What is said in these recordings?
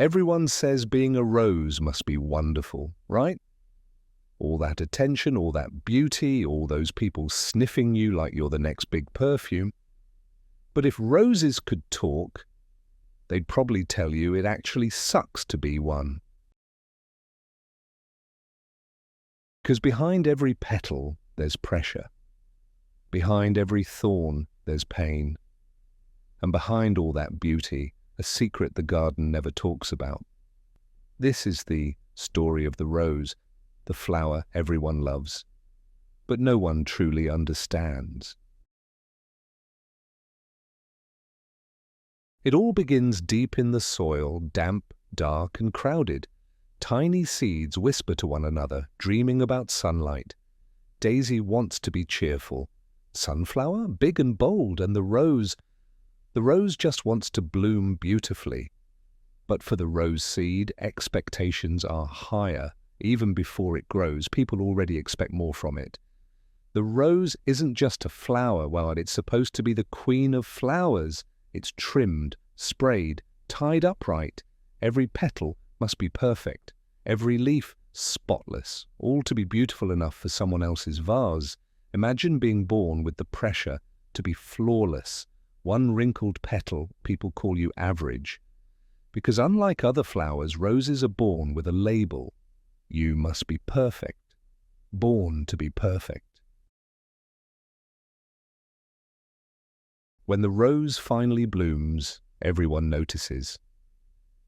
Everyone says being a rose must be wonderful, right? All that attention, all that beauty, all those people sniffing you like you're the next big perfume. But if roses could talk, they'd probably tell you it actually sucks to be one. Because behind every petal, there's pressure. Behind every thorn, there's pain. And behind all that beauty, a secret the garden never talks about. This is the story of the rose, the flower everyone loves, but no one truly understands. It all begins deep in the soil, damp, dark and crowded. Tiny seeds whisper to one another, dreaming about sunlight. Daisy wants to be cheerful. Sunflower, big and bold, and the rose just wants to bloom beautifully. But for the rose seed, expectations are higher. Even before it grows, people already expect more from it. The rose isn't just a flower, well, it's supposed to be the queen of flowers. It's trimmed, sprayed, tied upright. Every petal must be perfect. Every leaf spotless, all to be beautiful enough for someone else's vase. Imagine being born with the pressure to be flawless. One wrinkled petal, people call you average. Because unlike other flowers, roses are born with a label. You must be perfect, born to be perfect. When the rose finally blooms, everyone notices.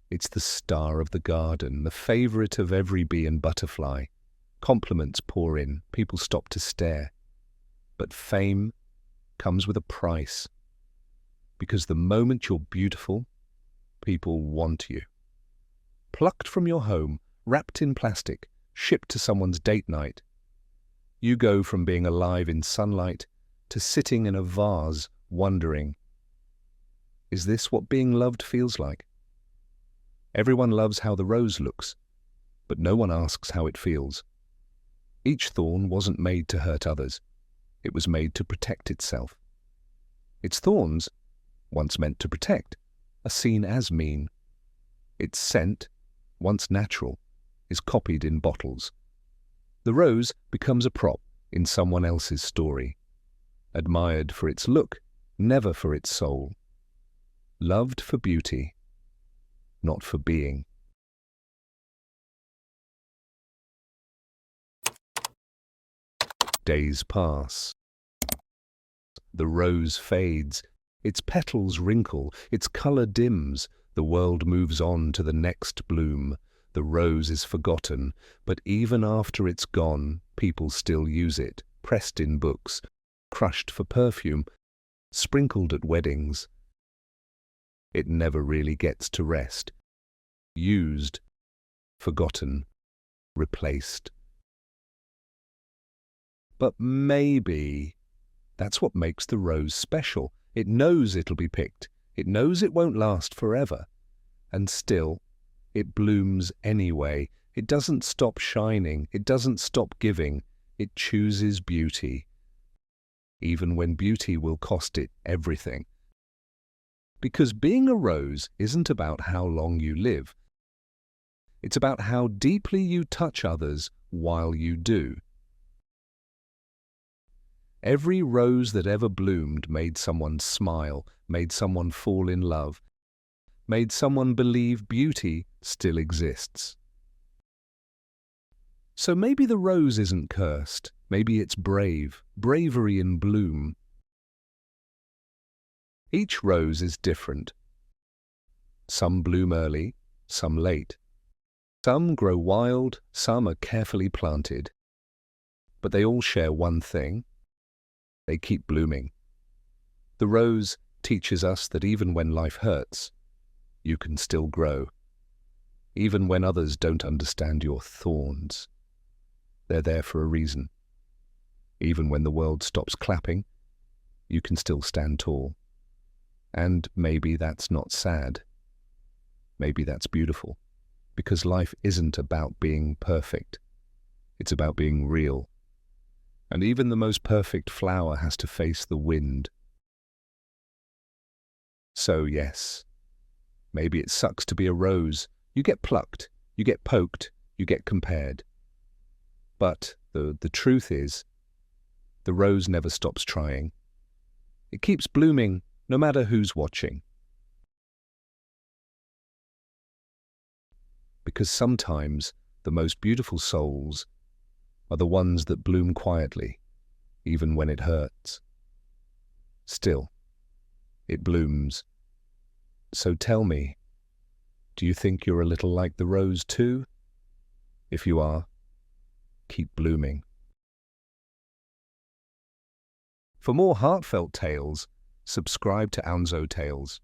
It's the star of the garden, the favorite of every bee and butterfly. Compliments pour in, people stop to stare. But fame comes with a price. Because the moment you're beautiful, people want you. Plucked from your home, wrapped in plastic, shipped to someone's date night. You go from being alive in sunlight to sitting in a vase, wondering, is this what being loved feels like? Everyone loves how the rose looks, but no one asks how it feels. Each thorn wasn't made to hurt others. It was made to protect itself. Its thorns, once meant to protect, are seen as mean. Its scent, once natural, is copied in bottles. The rose becomes a prop in someone else's story, admired for its look, never for its soul, loved for beauty, not for being. Days pass. The rose fades, its petals wrinkle, its colour dims, the world moves on to the next bloom. The rose is forgotten, but even after it's gone, people still use it, pressed in books, crushed for perfume, sprinkled at weddings. It never really gets to rest. Used, forgotten, replaced. But maybe that's what makes the rose special. It knows it'll be picked. It knows it won't last forever. And still, it blooms anyway. It doesn't stop shining. It doesn't stop giving. It chooses beauty, even when beauty will cost it everything. Because being a rose isn't about how long you live. It's about how deeply you touch others while you do. Every rose that ever bloomed made someone smile, made someone fall in love, made someone believe beauty still exists. So maybe the rose isn't cursed. Maybe it's brave, bravery in bloom. Each rose is different. Some bloom early, some late. Some grow wild, some are carefully planted. But they all share one thing. They keep blooming. The rose teaches us that even when life hurts, you can still grow. Even when others don't understand your thorns, they're there for a reason. Even when the world stops clapping, you can still stand tall. And maybe that's not sad. Maybe that's beautiful. Because life isn't about being perfect. It's about being real. And even the most perfect flower has to face the wind. So yes, maybe it sucks to be a rose, You get plucked, you get poked, you get compared. But the truth is, the rose never stops trying. It keeps blooming no matter who's watching. Because sometimes the most beautiful souls are the ones that bloom quietly, even when it hurts. Still, it blooms. So tell me, do you think you're a little like the rose too? If you are, keep blooming. For more heartfelt tales, subscribe to Anzo Tales.